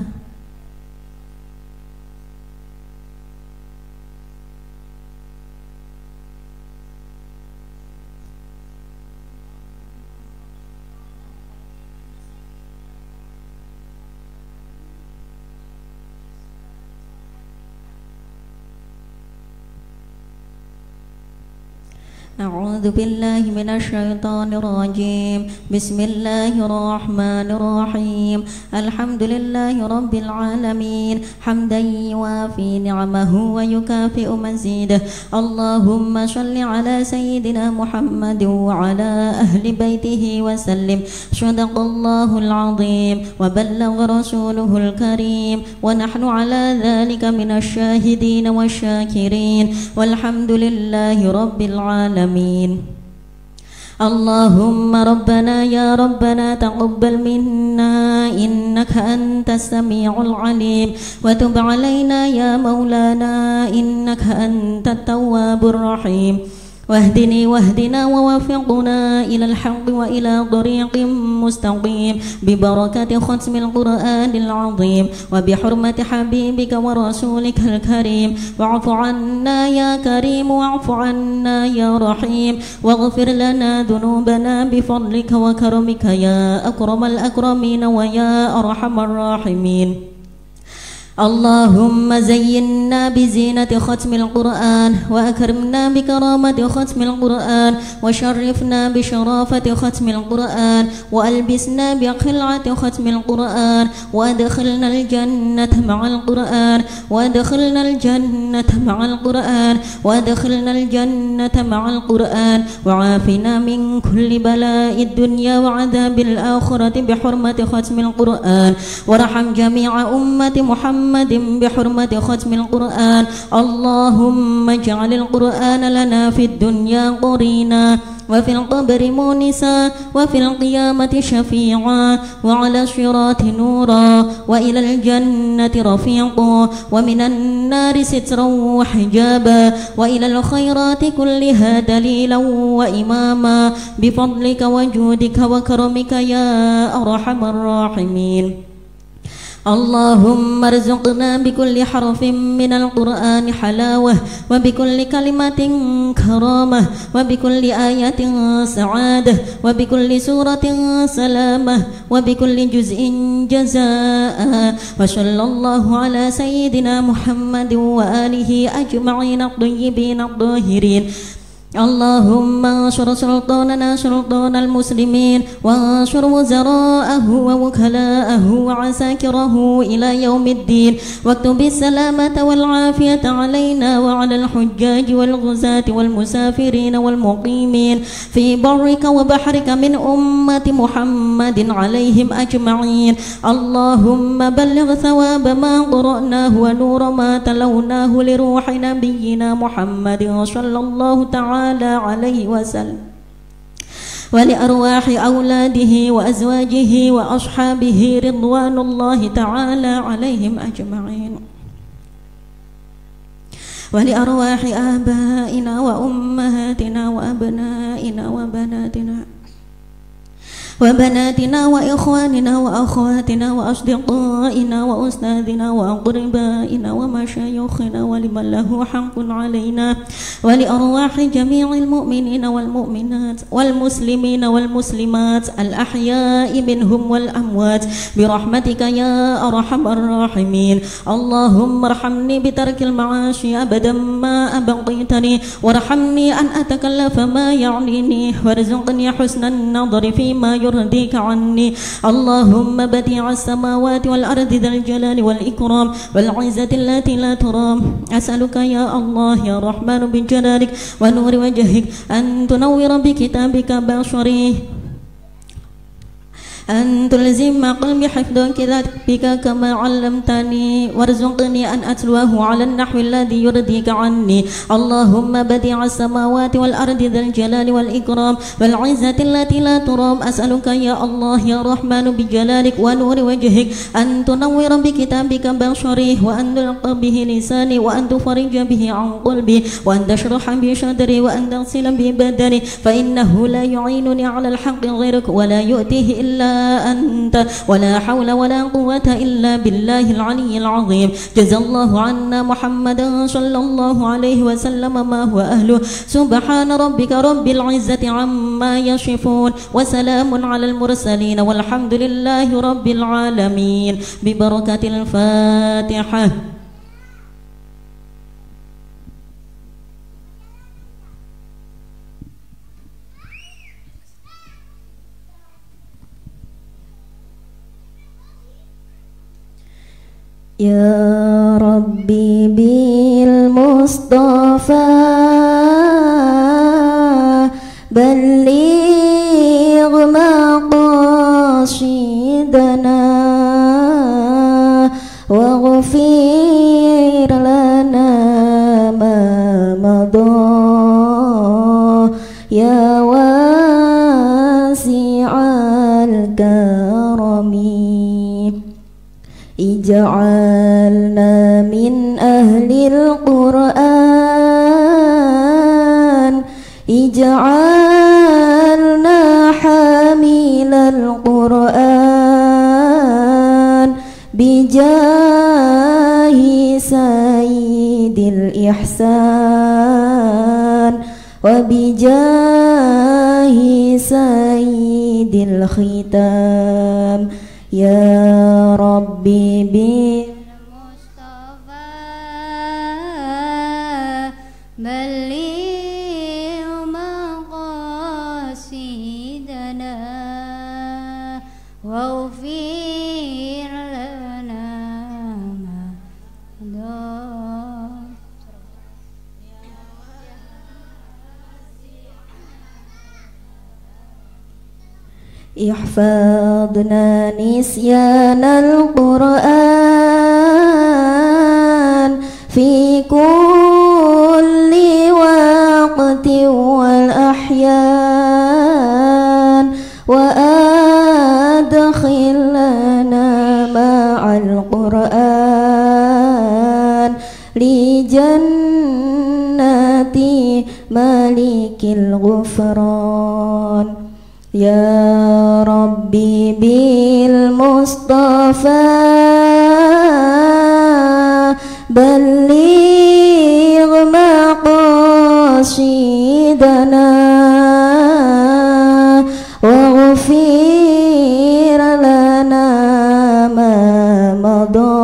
أعوذ بالله من الشيطان الرجيم. بسم الله الرحمن الرحيم. الحمد لله رب العالمين حمدا يوافي نعمه ويكافئ مزيده. اللهم صل على سيدنا محمد وعلى أهل بيته وسلم. صدق الله العظيم وبلغ رسوله الكريم ونحن على ذلك من الشاهدين والشاكرين والحمد لله رب العالمين. اللهم ربنا يا ربنا تقبل منا إنك أنت السميع العليم وتب علينا يا مولانا إنك أنت التواب الرحيم. واهدنا ووفقنا إلى الحق وإلى طريق مستقيم ببركة ختم القرآن العظيم وبحرمة حبيبك ورسولك الكريم. واعف عنا يا كريم واعف عنا يا رحيم واغفر لنا ذنوبنا بفضلك وكرمك يا أكرم الأكرمين ويا أرحم الراحمين. اللهم زينا بزينة ختم القرآن وأكرمنا بكرامة ختم القرآن وشرفنا بشرافة ختم القرآن وألبسنا بخلعة ختم القرآن وأدخلنا الجنة مع القرآن وأدخلنا الجنة مع القرآن وأدخلنا الجنة مع القرآن وعافنا من كل بلاء الدنيا وعذاب الآخرة بحرمة ختم القرآن وارحم جميع أمة محمد بحرمة ختم القرآن. اللهم اجعل القرآن لنا في الدنيا قرينا وفي القبر مونسا وفي القيامة شفيعا وعلى الصراط نورا وإلى الجنة رفيقا ومن النار سترا وحجابا وإلى الخيرات كلها دليلا وإماما بفضلك وجودك وكرمك يا أرحم الراحمين. اللهم ارزقنا بكل حرف من القرآن حلاوة وبكل كلمة كرامة وبكل آية سعادة وبكل سورة سلامة وبكل جزء جزاء. وصلى الله على سيدنا محمد وآله أجمعين الطيبين الطاهرين. اللهم انصر سلطاننا سلطان المسلمين وانصر وزراءه ووكلاءه وعساكره إلى يوم الدين واكتب السلامة والعافية علينا وعلى الحجاج والغزاة والمسافرين والمقيمين في برك وبحرك من أمة محمد عليهم أجمعين. اللهم بلغ ثواب ما قرأناه ونور ما تلوناه لروح نبينا محمد صلى الله تعالى عليه وسلم ولأرواح أولاده وأزواجه وأصحابه رضوان الله تعالى عليهم أجمعين ولأرواح آبائنا وأمهاتنا وأبنائنا وبناتنا وإخواننا وأخواتنا وأصدقائنا وأستاذنا وأقربائنا ومشايخنا ولمن له حق علينا ولأرواح جميع المؤمنين والمؤمنات والمسلمين والمسلمات الأحياء منهم والأموات برحمتك يا أرحم الراحمين. اللهم ارحمني بترك المعاصي أبدا ما أبقيتني وارحمني أن أتكلف ما يعنيني وارزقني حسن النظر فيما يرضيك عني. اللهم بديع السماوات والأرض ذا الجلال والإكرام والعزة التي لا ترام أسألك يا الله يا رحمن بجلالك ونور وجهك أن تنور بكتابك بصري أن تلزم قلبي حفظ كتابك كما علمتني وارزقني أن أتلوه على النحو الذي يرضيك عني. اللهم بديع السماوات والأرض ذا الجلال والإكرام والعزة التي لا ترام، أسألك يا الله يا رحمن بجلالك ونور وجهك أن تنور بكتابك بشري، وأن تلقى به لساني، وأن تفرج به عن قلبي، وأن تشرح به صدري، وأن تغسل به بدني، فإنه لا يعينني على الحق غيرك ولا يؤتيه إلا أنت، ولا حول ولا قوة إلا بالله العلي العظيم. جزا الله عنا محمدا صلى الله عليه وسلم ما هو أهله. سبحان ربك رب العزة عما يصفون وسلام على المرسلين والحمد لله رب العالمين. ببركة الفاتحة. يا ربي بالمصطفى بلغ مقاصدنا واغفر لنا ما مضى يا واسع الكرم. اجعلنا من أهل القرآن، اجعلنا حامل القرآن بجاه سيد الإحسان وبجاه سيد الختام. يا ربي بالمصطفى بلغ مقاصدنا واغفر لنا ما مضى. احفظنا نسيان القرآن في كل وقت والأحيان، وأدخلنا مع القرآن لجنة مالك الغفران. يا ربي بالمصطفى بلغ مقاصدنا واغفر لنا ما مضى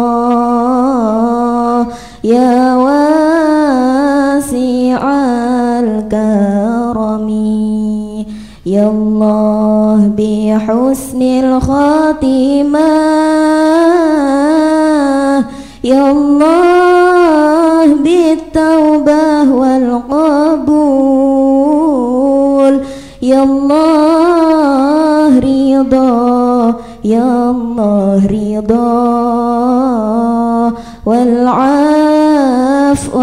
يا واسع الكرم. يا الله بحسن الخاتمة، يا الله بالتوبة والقبول، يا الله رضا، يا الله رضا والعفو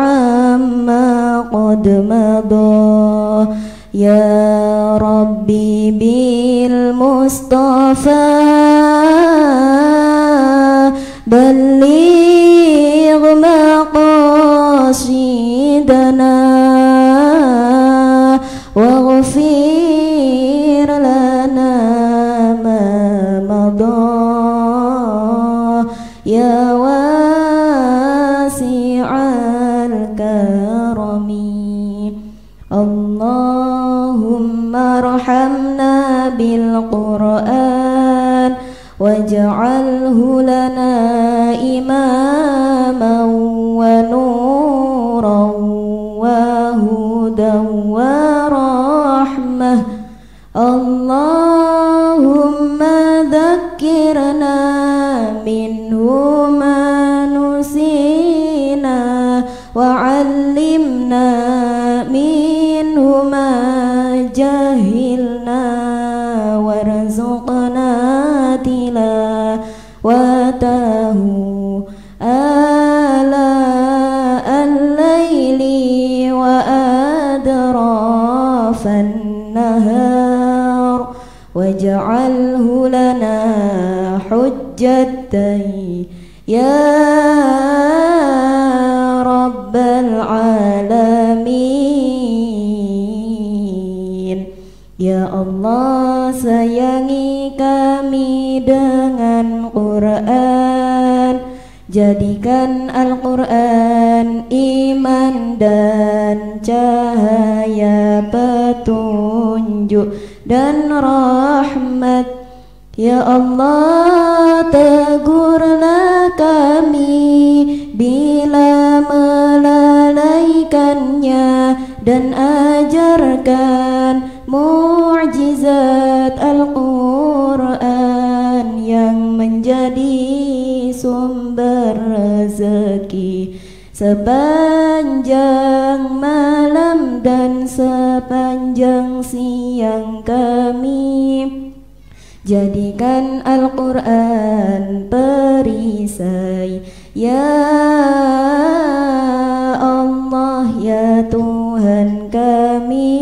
عما قد مضى. يا ربي بالمصطفى بلغ مقاصدنا واغفر لنا ما مضى يا واسع الكرم. اللهم ارحمنا بالقرآن واجعله لنا إماما ونورا وهدى ورحمة. اللهم ذكرنا منه ما نسينا وعلمنا منه ما جهلنا وارزقنا أطراف النهار واجعله لنا حجة يا رب العالمين. Ya Allah, sayangi kami dengan Quran, jadikan Al-Quran iman dan cahaya petunjuk dan rahmat. Ya Allah, tegurlah kami bila melalaikannya dan ajarkan mu'jizat Al-Quran yang menjadi sumber rezeki sepanjang malam dan sepanjang siang kami. Jadikan Al-Quran perisai ya Allah, ya Tuhan kami.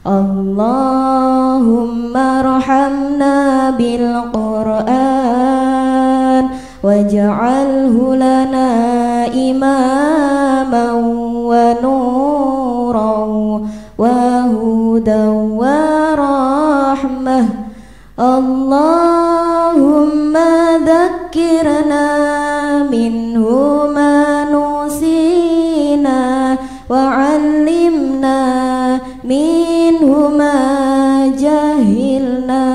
Allahumma arhamna bil Quran waj'alhu lana imaman wa nuran wa hudan wa rahmah. Allahumma dhakkirna minhu ma nusina wa 'allimna minhu ma jahilna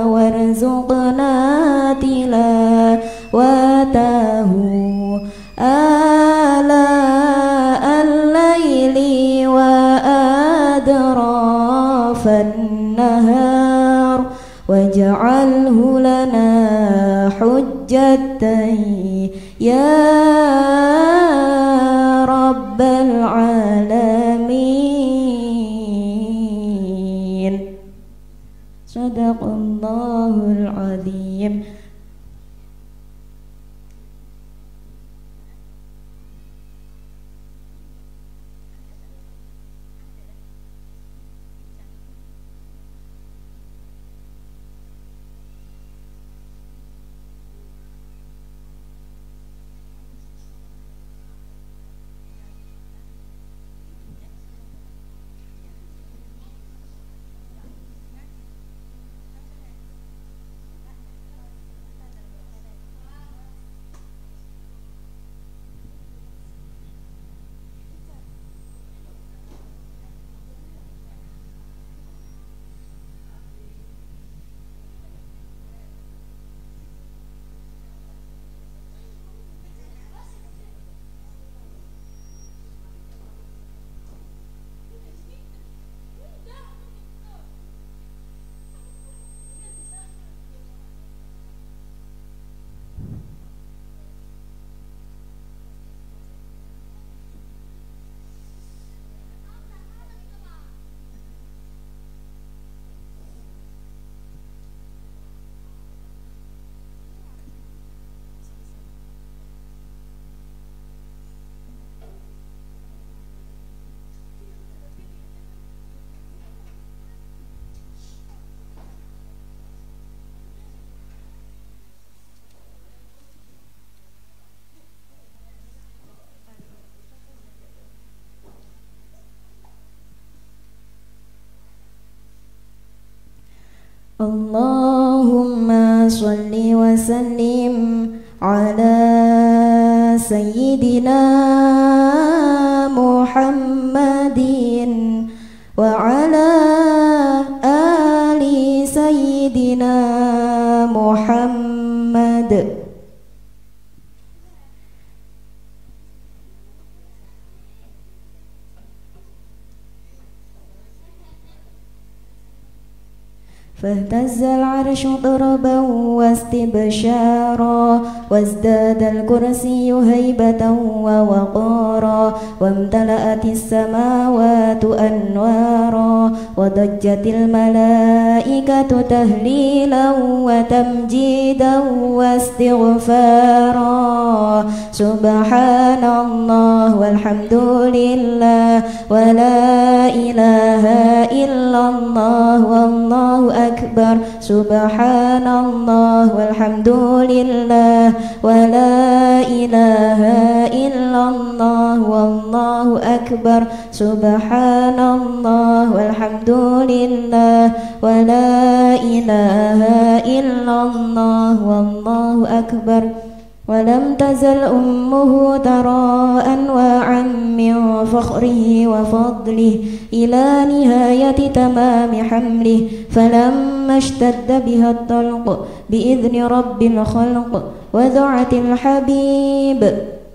warzuqna tilawatahu ala al-laili wa adrafan nahar waj'alhu lana hujjatan ya rabbal alamin. Sadaqallahul azim. Allahumma salli wa sallim ala sayyidina Muhammadin wa ala ali sayyidina Muhammad. فاهتز العرش طربا واستبشارا وازداد الكرسي هيبة ووقارا وامتلأت السماوات أنوارا وضجت الملائكة تهليلا وتمجيدا واستغفارا سبحان الله والحمد لله ولا إله إلا الله والله أكبر سبحان الله والحمد لله ولا إله إلا الله والله أكبر سبحان الله والحمد لله ولا إله إلا الله والله أكبر ولم تزل أمه ترى أنواعا من فخره وفضله إلى نهاية تمام حمله فلما اشتد بها الطلق بإذن رب الخلق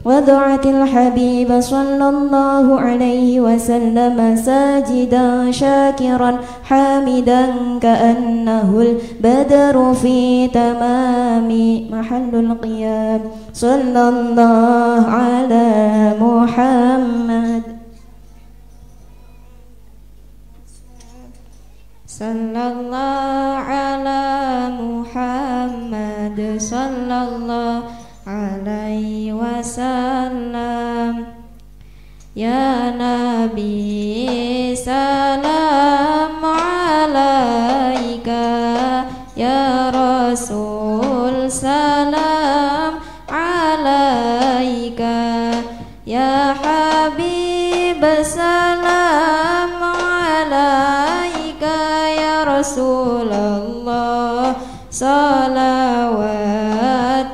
وضعت الحبيب صلى الله عليه وسلم ساجدا شاكرا حامدا كأنه البدر في تمام محل القيام صلى الله على محمد صلى الله على محمد صلى الله عليه وسلم يا نبي سلام عليك يا رسول سلام عليك يا حبيب سلام عليك يا رسول الله صلوات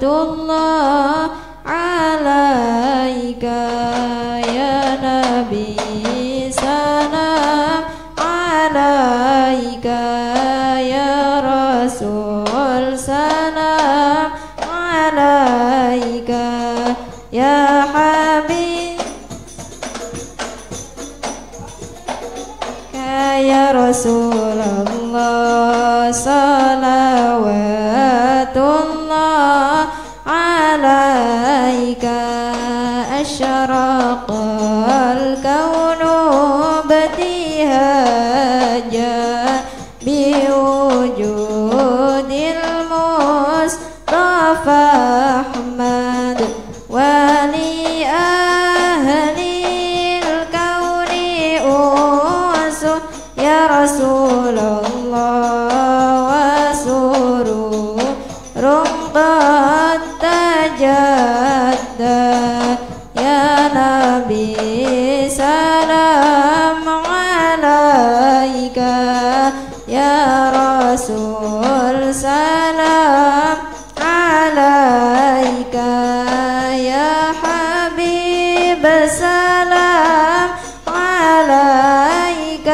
الله عليك يا نبي سلام عليك يا رسول سلام عليك يا حبيب يا رسول الله صلوات الله عليك أشرق الكون ابتهاجا بوجود المصطفى أحمد ولأهل الكون أنس يا رسول الله وسرور قد تجدد يا نبي سلام عليك يا رسول سلام عليك يا حبيب سلام عليك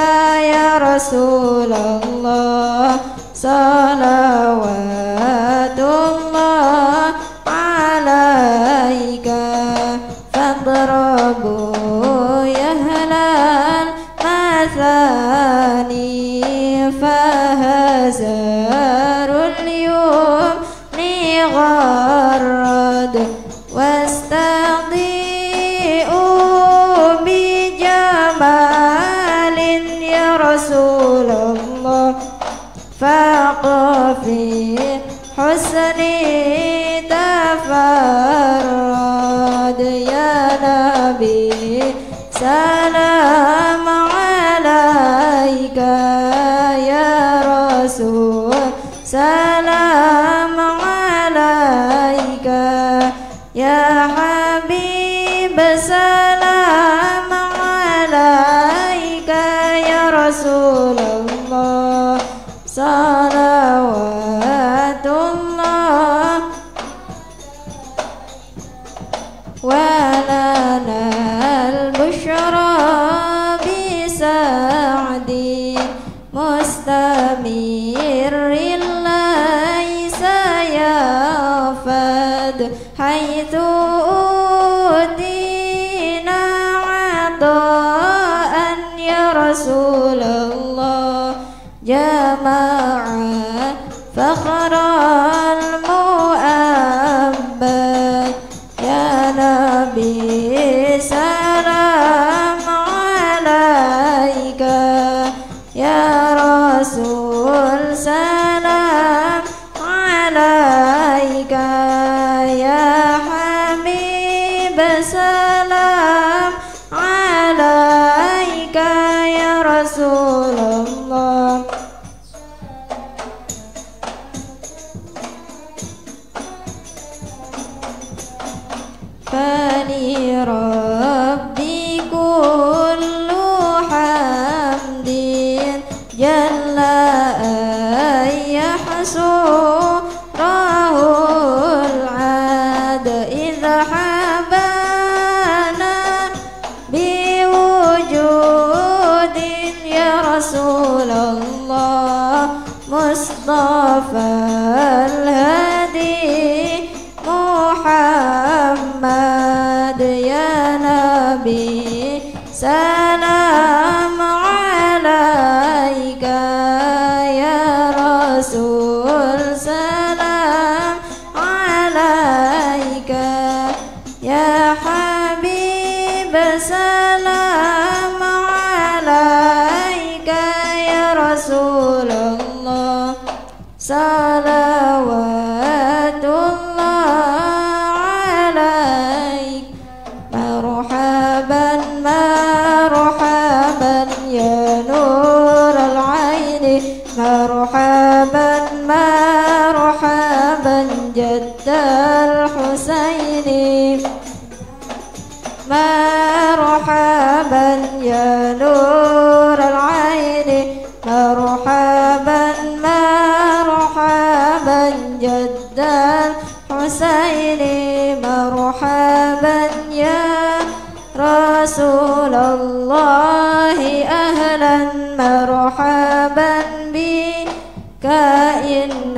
يا رسول الله صلوات الله عليك فاضربوا يا أهل المثاني فهزار اليوم غرد واستضيئوا بجمال يا رسول الله فاقفي حسني تفرد يا نبي سلام عليك يا رسول سلام عليك يا حبيب سلام عليك يا رسول الله صلوات الله ولنا البشرى بسعد مستمر ليس يفد حيث أوتينا عطاء يا رسول الله جمع فخر المؤبد يا نبي سلام رسول الله مصطفى الهدي محمد يا نبي سلام عليك يا رسول سلام عليك يا حبيب سلام عليك يا رسول الله صلوات الله عليك مرحبا مرحبا يا نور العين مرحبا مرحبا جد الحسين مرحبا يا نور العين مرحبا مرحبا جد الحسين مرحبا يا رسول الله أهلا مرحبا بك إن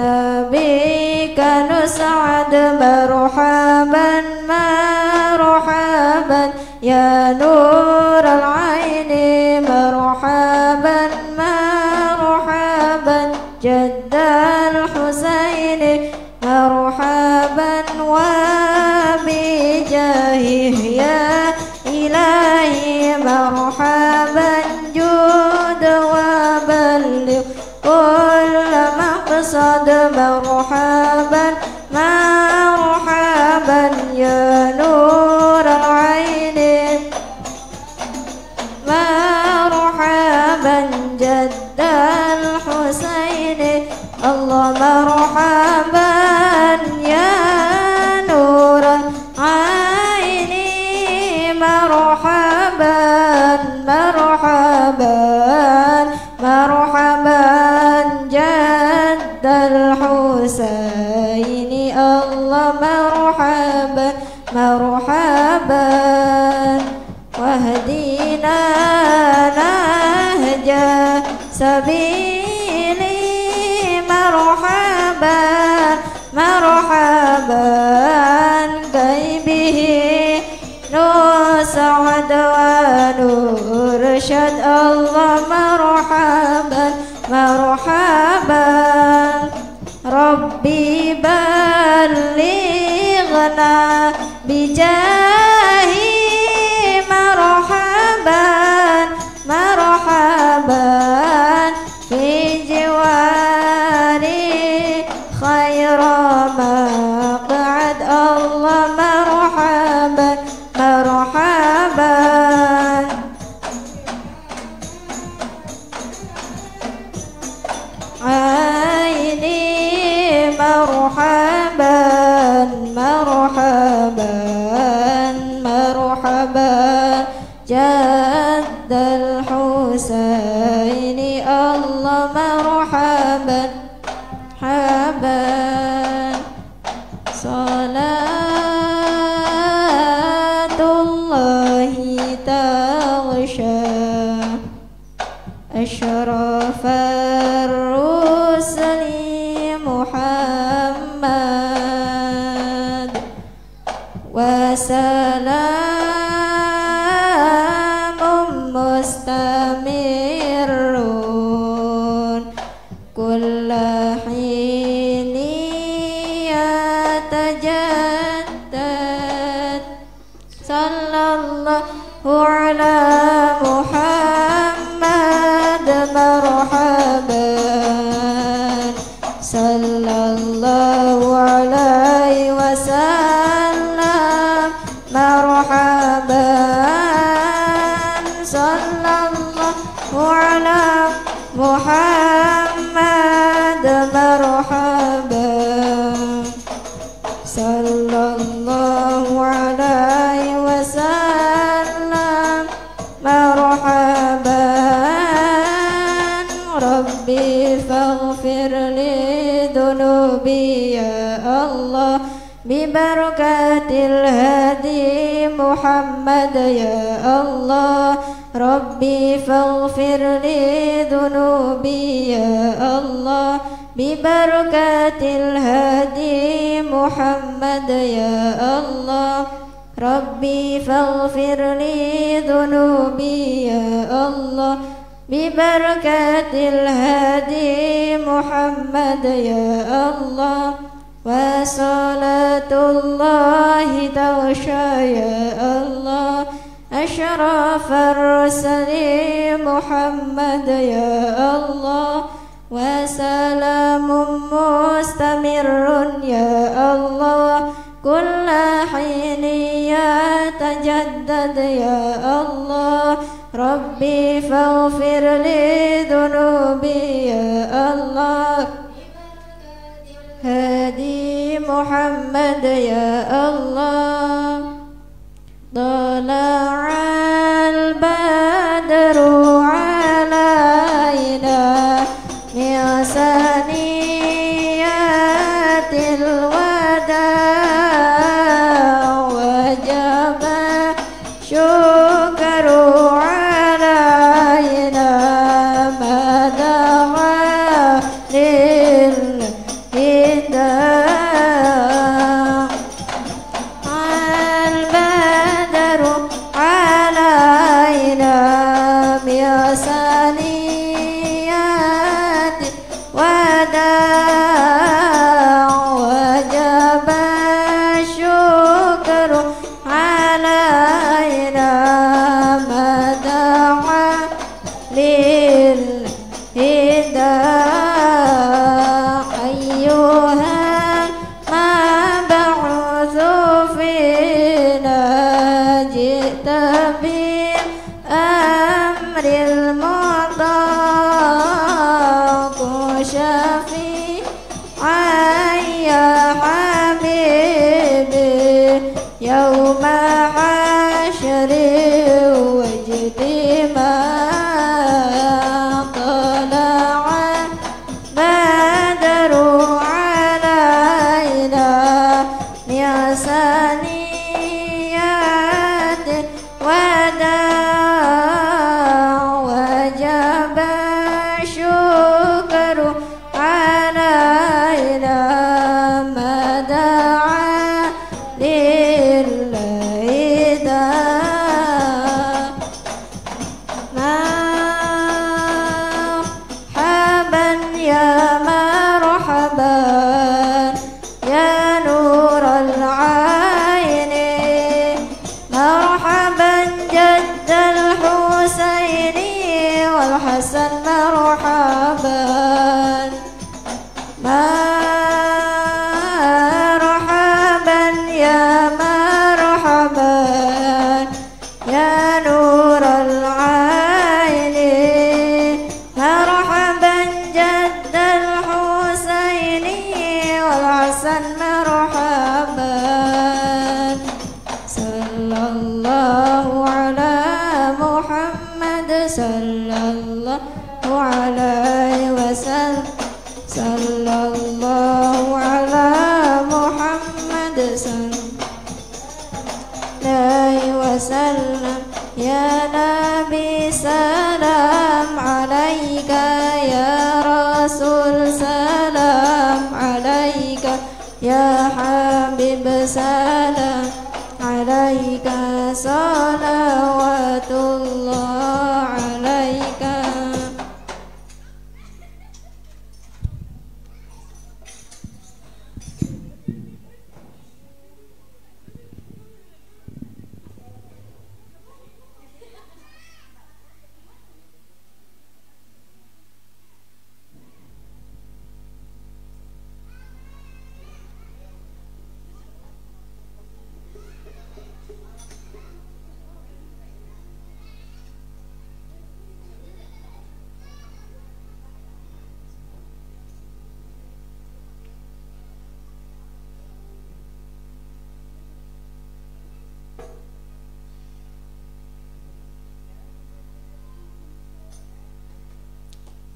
بك نسعد مرحبا مرحبا يا نور العين مرحبا مرحبا جد الحسين مرحبا وبجاهه يا إلهي مرحبا جود وبلغ كل مقصد مرحبا مرحبا يا نور العين مرحبا جد الحسين الله مرحبا يا نور العين مرحبا مرحبا مرحبا جد الحسين الله مرحبا مرحبا واهدنا نهج سبيلي مرحبا مرحبا كي به نسعد ونرشد الله مرحبا مرحبا ربي بلغنا بجاهي مرحبا مرحبا في جواري خير مقعد الله مرحبا مرحبا عيني مرحبا مرحبا مرحبا جد الحسين الله مرحبا مرحبا صلاة الله تغشى أشرف الرسل محمد وسلام مستمر كل حين يتجدد صلى الله على محمد مرحبا صلى الله عليه وسلم مرحبا صلى الله على محمد مرحبا صلى الله عليه وسلم مرحبا ربي فاغفر لي ذنوبي يا الله ببركة الهادي محمد يا الله ربي فاغفر لي ذنوبي يا الله ببركة الهادي محمد يا الله ربي فاغفر لي ذنوبي يا الله ببركة الهادي محمد يا الله وصلاة الله تغشى يا الله أشرف الرسل محمد يا الله وسلام مستمر يا الله كل حين يتجدد يا الله ربي فاغفر لي ذنوبي يا الله هادي محمد يا الله طلع البدر علينا من ثنيات الوداع وجب شكر علينا ما دعا للهداع البدر علينا من ثنيات وداع وجب الشكر علينا ما دعا للهداع أيها المبعوث فينا جئت بالأمر المطاق شفيعا يا حبيبي يوم حشر واجتماع طلع بدر علينا من ثنيات وداع وجب الشكر علينا ما دعا للهداع مرحبا يا مرحبا يا نور العين مرحبا جد الحسين والحسن مرحبا مرحبا يا مرحبا يا نور العين مرحبا جد الحسين والحسن مرحبا صلى الله على محمد صلى الله عليه وسلم صلى الله على محمد صلى الله عليه وسلم يا نبي سلام عليك يا رسول سلام عليك يا حبيب سلام عليك صلوات الله عليك.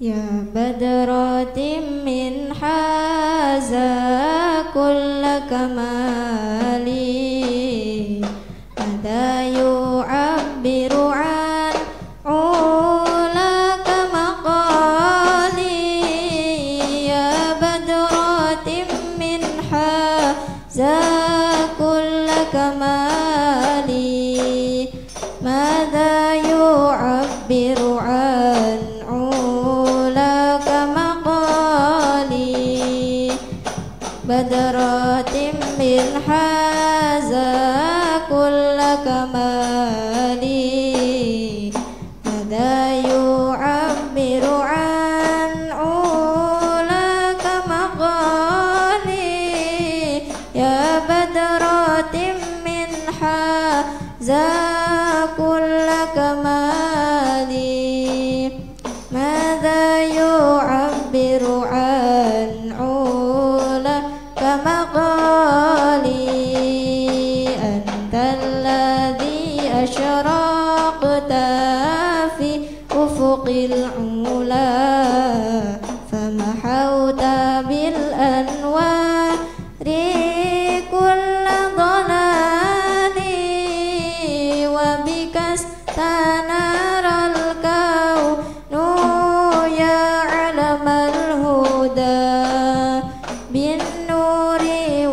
يا بدرات من حازا كل كمالي ماذا يعبر عن كمالي ماذا يعبر عن علا كمقالي أنت الذي أشرقت في أفق العلا فمحوت بالأنوار كل ضلال وبك استنار الكون يا علم الهدى بالنور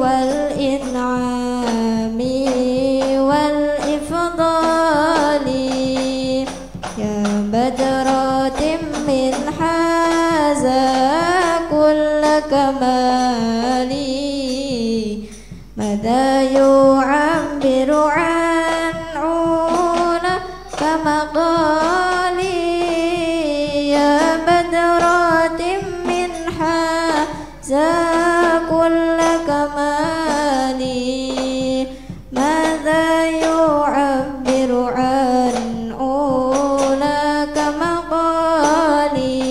والإنعام والإفضال يا بدرات من حازا كل كمالي ماذا يعبر عن علا كمقالي يا بدرات من حازا كل كمالي ماذا يعبر عن علا كمقالي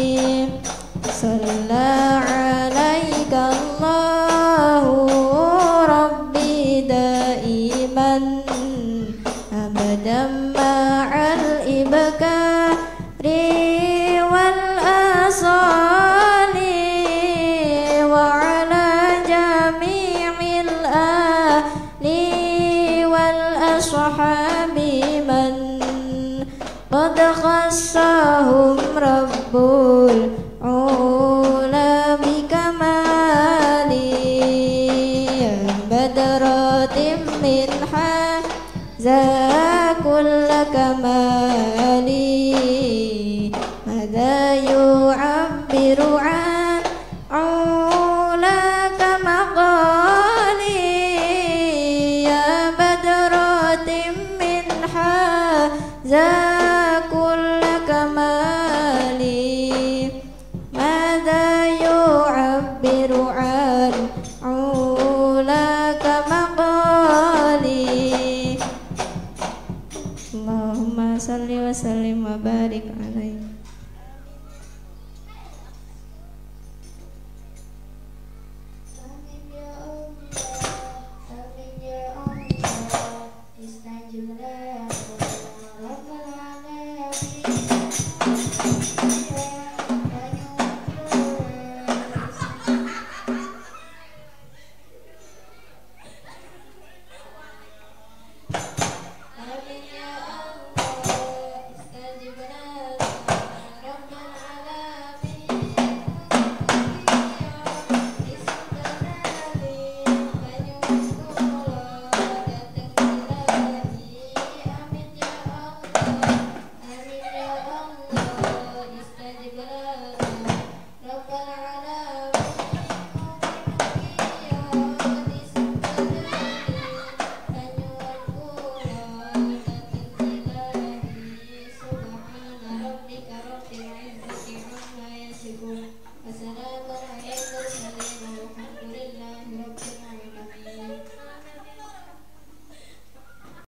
صلى عليك الله ربي دائما أبدا مع الإبكار والآصال وعلى جميع الآل والأصحاب من قد خصهم رب العلا بكمالي يا بدرات من حازا كل كمالي ماذا يعبر عن علا كمقالي يا بدرات من حازا كل كمالي ماذا يعبر عن علا كمقالي اللهم صل وسلم وبارك عليه. Bismillahirrahmanirrahim.